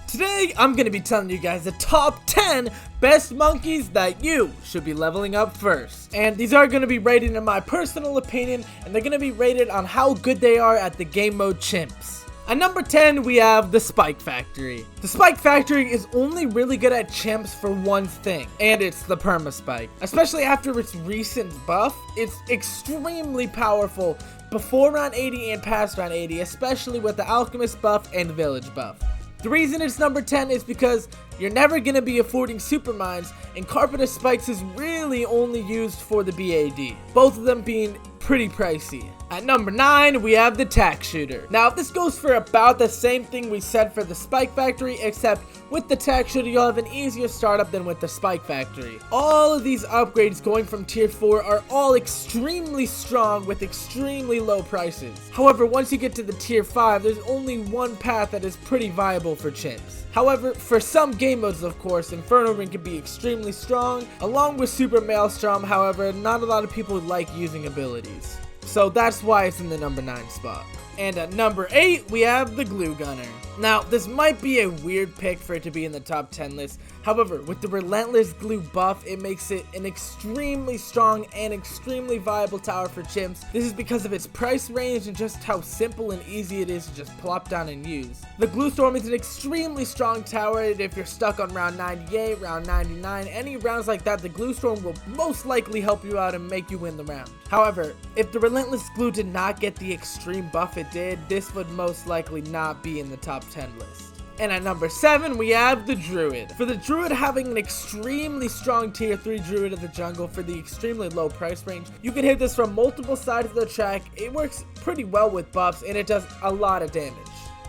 Today, I'm going to be telling you guys the top 10 best monkeys that you should be leveling up first. And these are going to be rated in my personal opinion, and they're going to be rated on how good they are at the game mode chimps. At number 10, we have the Spike Factory. The Spike Factory is only really good at chimps for one thing, and it's the Perma Spike. Especially after its recent buff, it's extremely powerful before round 80 and past round 80, especially with the Alchemist buff and Village buff. The reason it's number 10 is because you're never going to be affording super mines, and Carpeted Spikes is really only used for the BAD, both of them being pretty pricey. At number 9, we have the Tack Shooter. Now, this goes for about the same thing we said for the Spike Factory, except with the Tack Shooter, you'll have an easier startup than with the Spike Factory. All of these upgrades going from tier 4 are all extremely strong with extremely low prices. However, once you get to the tier 5, there's only one path that is pretty viable for chimps. However, for some game modes, of course, Inferno Ring can be extremely strong, along with Super Maelstrom. However, not a lot of people like using abilities. So that's why it's in the number 9 spot. And at number 8, we have the Glue Gunner. Now, this might be a weird pick for it to be in the top 10 list. However, with the Relentless Glue buff, it makes it an extremely strong and extremely viable tower for chimps. This is because of its price range and just how simple and easy it is to just plop down and use. The Glue Storm is an extremely strong tower, and if you're stuck on round 98, round 99, any rounds like that, the Glue Storm will most likely help you out and make you win the round. However, if the Relentless Glue did not get the extreme buff it did, this would most likely not be in the top 10 list. And at number 7, we have the Druid. For the Druid, having an extremely strong tier 3 Druid of the jungle for the extremely low price range, you can hit this from multiple sides of the track. It works pretty well with buffs, and it does a lot of damage.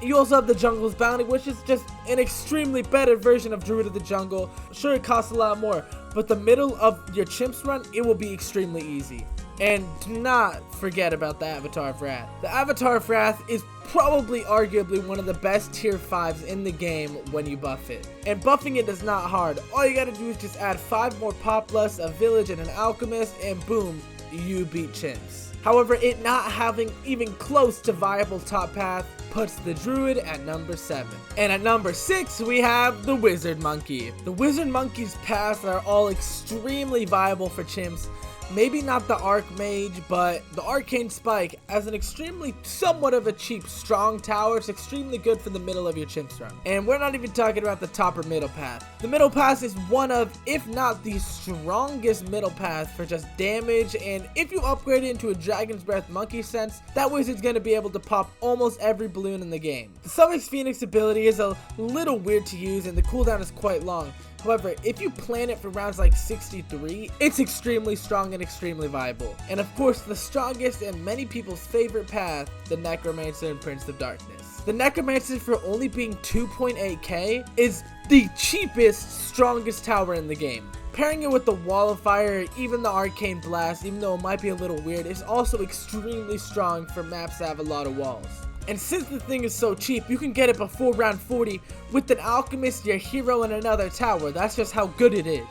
You also have the Jungle's Bounty, which is just an extremely better version of Druid of the Jungle. Sure, it costs a lot more, but the middle of your chimps run, it will be extremely easy. And do not forget about the Avatar of Wrath. The Avatar of Wrath is probably arguably one of the best tier 5s in the game when you buff it. And buffing it is not hard. All you gotta do is just add 5 more Poplas, a Village, and an Alchemist, and boom, you beat chimps. However, it not having even close to viable top path puts the Druid at number 7. And at number 6, we have the Wizard Monkey. The Wizard Monkey's paths are all extremely viable for chimps. Maybe not the Archmage, but the Arcane Spike, as an extremely somewhat of a cheap strong tower, it's extremely good for the middle of your chimps run. And we're not even talking about the top or middle path. The middle path is one of, if not the strongest middle path for just damage, and if you upgrade it into a Dragon's Breath Monkey Sense, that wizard's going to be able to pop almost every balloon in the game. The Summix Phoenix ability is a little weird to use, and the cooldown is quite long. However, if you plan it for rounds like 63, it's extremely strong and extremely viable. And of course, the strongest and many people's favorite path, the Necromancer and Prince of Darkness. The Necromancer, for only being 2.8k, is the cheapest, strongest tower in the game. Pairing it with the Wall of Fire, even the Arcane Blast, even though it might be a little weird, is also extremely strong for maps that have a lot of walls. And since the thing is so cheap, you can get it before round 40 with an Alchemist, your hero, and another tower. That's just how good it is.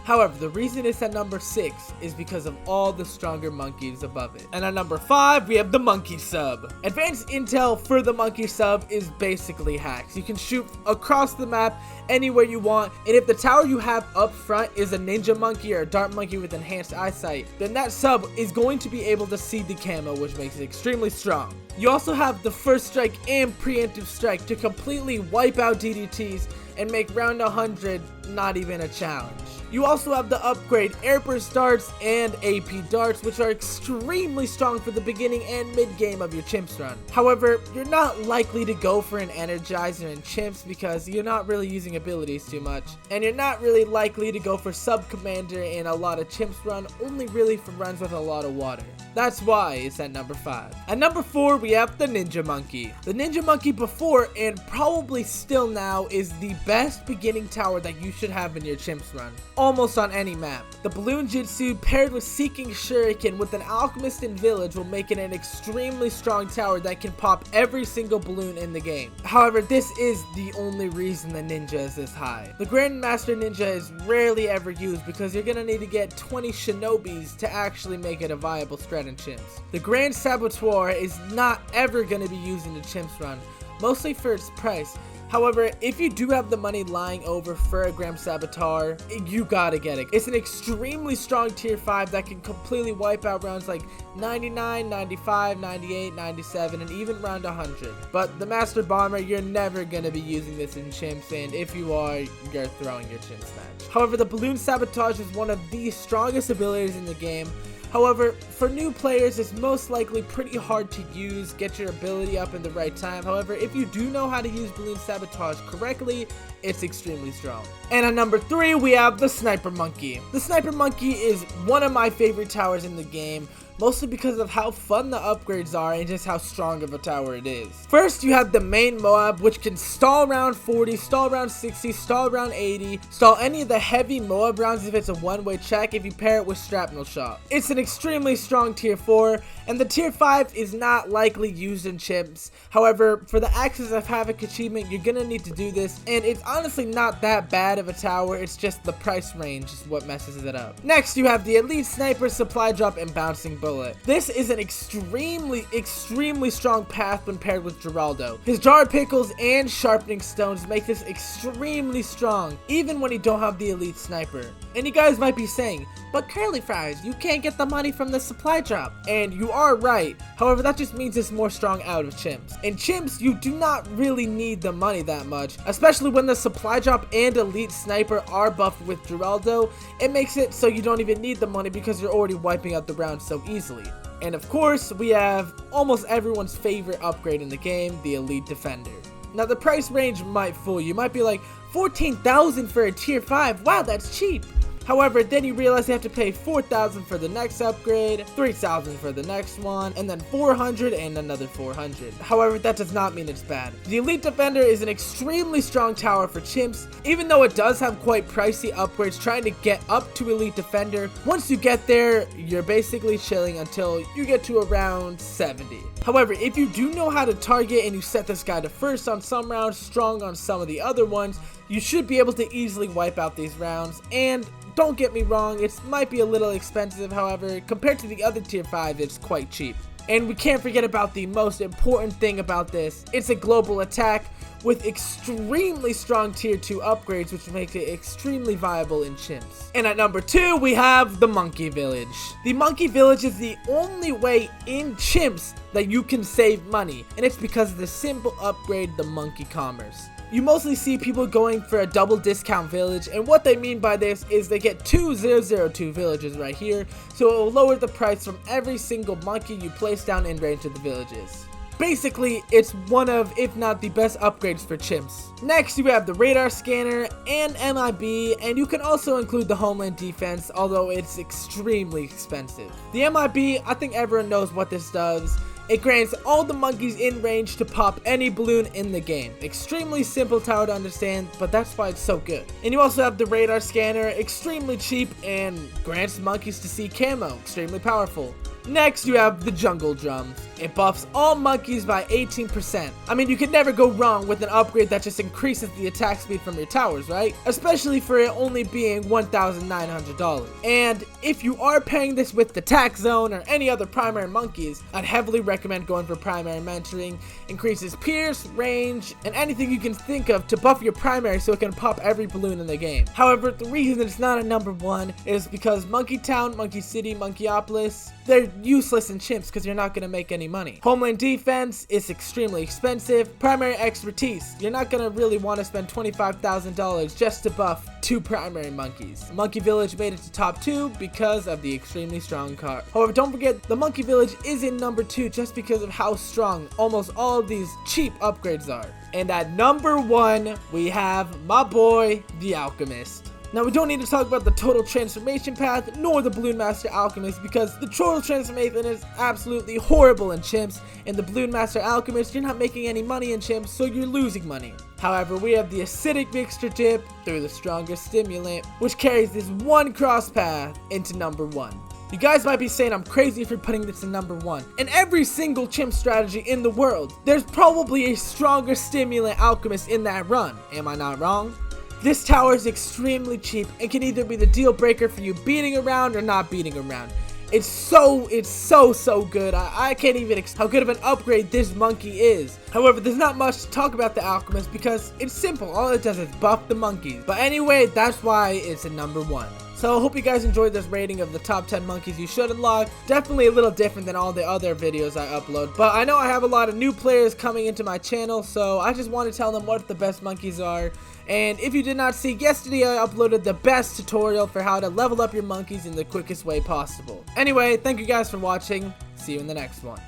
However, the reason it's at number 6 is because of all the stronger monkeys above it. And at number 5, we have the Monkey Sub. Advanced intel for the Monkey Sub is basically hacks. You can shoot across the map anywhere you want, and if the tower you have up front is a ninja monkey or a dart monkey with enhanced eyesight, then that sub is going to be able to see the camo, which makes it extremely strong. You also have the First Strike and Preemptive Strike to completely wipe out DDTs and make round 100 not even a challenge. You also have the upgrade Airburst Darts and AP Darts, which are extremely strong for the beginning and mid game of your chimps run. However, you're not likely to go for an Energizer in chimps because you're not really using abilities too much, and you're not really likely to go for Sub Commander in a lot of chimps run, only really for runs with a lot of water. That's why it's at number 5. At number 4, we have the Ninja Monkey. The Ninja Monkey before, and probably still now, is the best beginning tower that you should have in your chimps run, almost on any map. The Balloon Jutsu paired with Seeking Shuriken with an Alchemist and Village will make it an extremely strong tower that can pop every single balloon in the game. However, this is the only reason the Ninja is this high. The Grandmaster Ninja is rarely ever used because you're gonna need to get 20 Shinobis to actually make it a viable strat in chimps. The Grand Saboteur is not ever gonna be used in the chimps run, mostly for its price. However, if you do have the money lying over for a Grand Saboteur, you gotta get it. It's an extremely strong tier 5 that can completely wipe out rounds like 99, 95, 98, 97, and even round 100. But the Master Bomber, you're never gonna be using this in chimps, and if you are, you're throwing your chimps match. However, the Balloon Sabotage is one of the strongest abilities in the game. However, for new players, it's most likely pretty hard to use, get your ability up in the right time. However, if you do know how to use Balloon Sabotage correctly, it's extremely strong. And at number 3, we have the Sniper Monkey. The Sniper Monkey is one of my favorite towers in the game, mostly because of how fun the upgrades are and just how strong of a tower it is. First, you have the main Moab, which can stall round 40, stall round 60, stall round 80, stall any of the heavy Moab rounds if it's a one-way check if you pair it with Shrapnel Shot. It's an extremely strong tier 4, and the tier 5 is not likely used in chimps. However, for the Axis of Havoc achievement, you're gonna need to do this, and it's honestly not that bad of a tower, it's just the price range is what messes it up. Next, you have the Elite Sniper, Supply Drop, and Bouncing Bullet. This is an extremely strong path when paired with Geraldo. His Jar of Pickles and Sharpening Stones make this extremely strong, even when you don't have the Elite Sniper. And you guys might be saying, but Curly Fries, you can't get the money from the supply drop. And you are right. However, that just means it's more strong out of chimps. In chimps, you do not really need the money that much, especially when the supply drop and Elite Sniper are buffed with Geraldo. It makes it so you don't even need the money because you're already wiping out the round so easily. And of course, we have almost everyone's favorite upgrade in the game, the Elite Defender. Now, the price range might fool you. You might be like, 14,000 for a tier 5, wow, that's cheap. However, then you realize you have to pay 4,000 for the next upgrade, 3,000 for the next one, and then 400 and another 400. However, that does not mean it's bad. The Elite Defender is an extremely strong tower for chimps, even though it does have quite pricey upgrades trying to get up to Elite Defender. Once you get there, you're basically chilling until you get to around 70. However, if you do know how to target and you set this guy to first on some rounds, strong on some of the other ones, you should be able to easily wipe out these rounds. And don't get me wrong, it might be a little expensive, however, compared to the other tier 5, it's quite cheap. And we can't forget about the most important thing about this. It's a global attack with extremely strong tier 2 upgrades, which makes it extremely viable in chimps. And at number 2, we have the Monkey Village. The Monkey Village is the only way in chimps that you can save money, and it's because of the simple upgrade, the Monkey Commerce. You mostly see people going for a double discount village, and what they mean by this is they get 2002 villages right here, so it will lower the price from every single monkey you place down in range of the villages. Basically, it's one of, if not the best upgrades for chimps. Next, you have the radar scanner and MIB, and you can also include the homeland defense, although it's extremely expensive. The MIB, I think everyone knows what this does. It grants all the monkeys in range to pop any balloon in the game. Extremely simple tower to understand, but that's why it's so good. And you also have the radar scanner, extremely cheap and grants monkeys to see camo, extremely powerful. Next, you have the jungle drums. It buffs all monkeys by 18%. I mean, you can never go wrong with an upgrade that just increases the attack speed from your towers, right? Especially for it only being $1,900. And if you are pairing this with the Tack Zone or any other primary monkeys, I'd heavily recommend going for primary mentoring. Increases pierce, range, and anything you can think of to buff your primary so it can pop every balloon in the game. However, the reason it's not a number 1 is because Monkey Town, Monkey City, Monkeyopolis, they're useless in chimps because you're not going to make any money. Homeland defense is extremely expensive. Primary expertise, you're not going to really want to spend $25,000 just to buff 2 primary monkeys. Monkey Village made it to top 2 because of the extremely strong card. However, don't forget the Monkey Village is in number 2 just because of how strong almost all of these cheap upgrades are. And at number 1, we have my boy, the Alchemist. Now, we don't need to talk about the total transformation path, nor the Balloon Master Alchemist, because the total transformation is absolutely horrible in chimps, and the Balloon Master Alchemist, you're not making any money in chimps, so you're losing money. However, we have the acidic mixture dip through the strongest stimulant, which carries this one cross path into number 1. You guys might be saying I'm crazy for putting this in number 1. In every single chimp strategy in the world, there's probably a stronger stimulant Alchemist in that run. Am I not wrong? This tower is extremely cheap and can either be the deal breaker for you beating around or not beating around. It's so good. I can't even how good of an upgrade this monkey is. However, there's not much to talk about the Alchemist because it's simple. All it does is buff the monkeys. But anyway, that's why it's a number 1. So I hope you guys enjoyed this rating of the top 10 monkeys you should unlock. Definitely a little different than all the other videos I upload. But I know I have a lot of new players coming into my channel, so I just want to tell them what the best monkeys are. And if you did not see, yesterday I uploaded the best tutorial for how to level up your monkeys in the quickest way possible. Anyway, thank you guys for watching. See you in the next one.